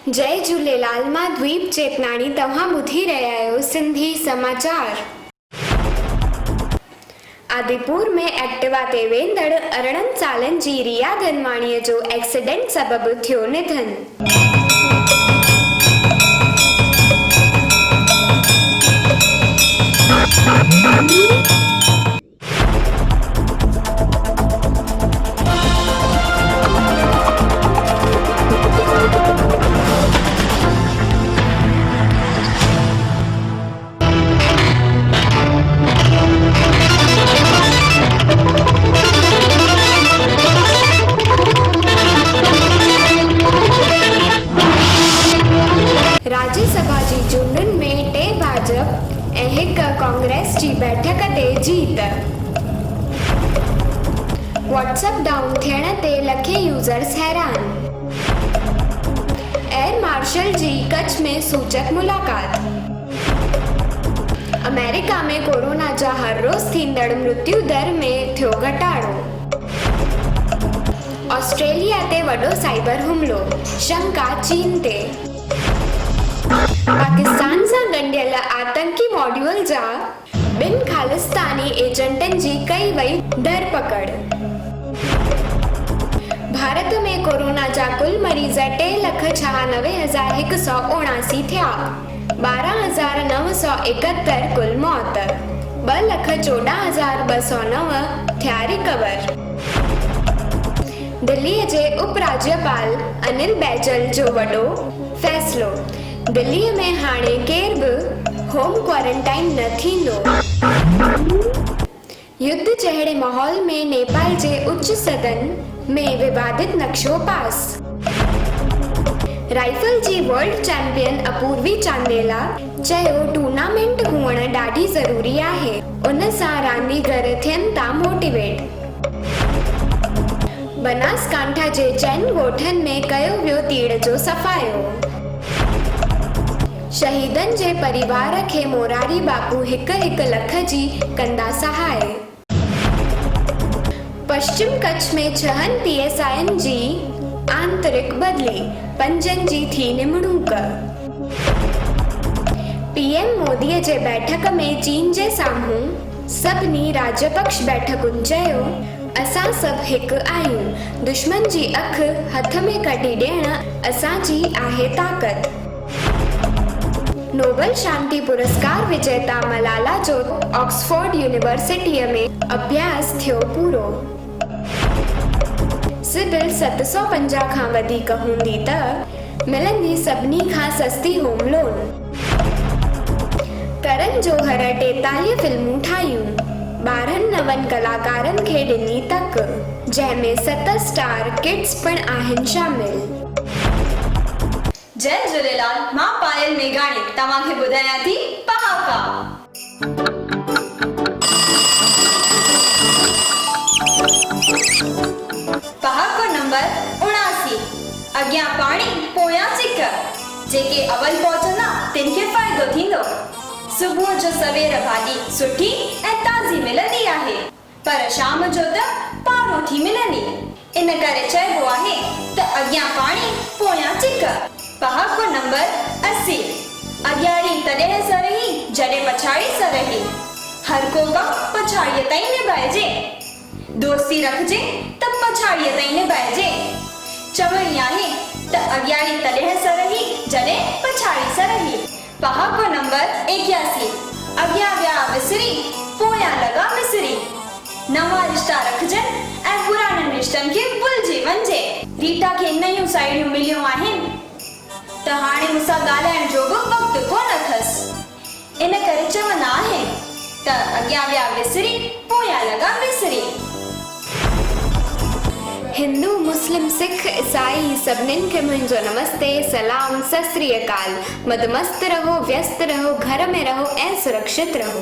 जय झूलेलाल। मां द्वीप चेतनाणी तव्हां ॿुधी रहिया आहियो सिंधी समाचार। आदिपुर में एक्टिवा ते वेंदड़ 18 सालनि जी रिया धनवाणीअ जो एक्सीडेंट सबबि थियो निधन। राज्यसभा जी चूंडुनि में 2 भाजप ऐं 1 कांग्रेस जी बैठक ते जीत। व्हाट्सएप डाउन थियण ते लखे यूज़र्स हैरान। एयर मार्शल जी कच्छ में सूचक मुलाकात। अमेरिका में कोरोना जा हर रोज़ थींदड़ मृत्यु दर में थियो घटाड़ो। ऑस्ट्रेलिया ते वॾो साइबर हुमलो, शंका चीन ते। पाकिस्तान सां ॻंढियल आतंकी मॉड्यूल जा 2 खालिस्तानी एजेंटनि जी कई वई धरपकड़। भारत में कोरोना जा कुल मरीज़ 2,96,179 थिया। 12,971 कुल मौत। 2,14,209 थिया रिकवर। दिल्लीअ जे उपराज्यपाल अनिल बैजल जो वॾो फ़ैसिलो। दिल्लीअ में हाणे केर बि होम क्वारंटाइन न थींदो। युद्ध जहिड़े माहौल में नेपाल जे उच्च सदन में विवादित नक्शो पास। राइफल जी वर्ल्ड चैंपियन अपूर्वी चांदेला चयो टूर्नामेंट हुअण ॾाढी ज़रूरी आहे। उन सां रांदीगर थियनि था मोटिवेट। बनासकांठा जे चइनि ॻोठनि में कयो वियो तीड़ जो सफ़ायो। शहीदनि जे परिवार खे मोरारी बापू 1-1 लख जी कंदा सहाय। पश्चिम कच्छ में 6 PSIनि जी आंतरिक बदली, 5 जी थी निमणूक। PM मोदीअ जे बैठक में चीन जे साम्हूं सभिनी राजपक्ष बैठकुनि चयो असां सभु हिकु आहियूं। दुश्मन जी अखि हथ में कढी ॾियण असांजी आहे ताक़त। नोबल शांति पुरस्कार विजेता मलाला जो ऑक्सफोर्ड यूनिवर्सिटीअ में अभ्यास थियो पूरो। सिबिल 750 खां वधीक हूंदी त मिलंदी सभिनी खां सस्ती होम लोन। करण जौहर 43 फिल्मूं ठाहियूं। 12 नवनि कलाकारनि खे ॾिनी तक, जंहिंमें 7 स्टार किड्स पिणु आहिनि शामिल। जय झूलेलाल। मां पायल मेघाणी तव्हांखे ॿुधायां थी पहाका। पहाको नंबर 79। अॻियां पाणी पोयां चिक। जेके अवल पहुचंदा तिन खे फ़ाइदो थींदो। सुबुह जो सवेर भाॼी सुठी ऐं ताज़ी मिलंदी आहे, पर शाम जो त पारो थी मिलंदी। इन करे चइबो आहे त अॻियां पाणी पोयां चिक। पहाको नंबर 80। अॻियाड़ी तॾहिं सरही जॾहिं पछाड़ी सरही। हर को कम पछाड़ीअ ताईं निभाइजे। दोस्ती रखजे त पछाड़ीअ ताईं निभाइजे। चवणी आहे त अॻियाड़ी तॾहिं सरही जॾहिं पछाड़ी सरही। पहाको नंबर 81। अॻियां विया विसरी पोयां लॻा मिसरी। नवां रिश्ता रखजनि ऐं पुराणनि रिश्तनि खे भुलिजी वञिजे। रीटा खे नयूं साहेड़ियूं मिलियूं आहिनि त हाणे मूंसां ॻाल्हाइण जो बि वक़्तु कोन अथसि। इन करे चवंदा आहिनि त अॻियां विया विसरी पोयां लॻा मिसरी। हिंदू, मुस्लिम, सिख, ईसाई सभिनीनि खे मुंहिंजो नमस्ते, सलाम, सत श्री अकाल। मदमस्त रहो, व्यस्त रहो, घर में रहो ऐं सुरक्षित रहो।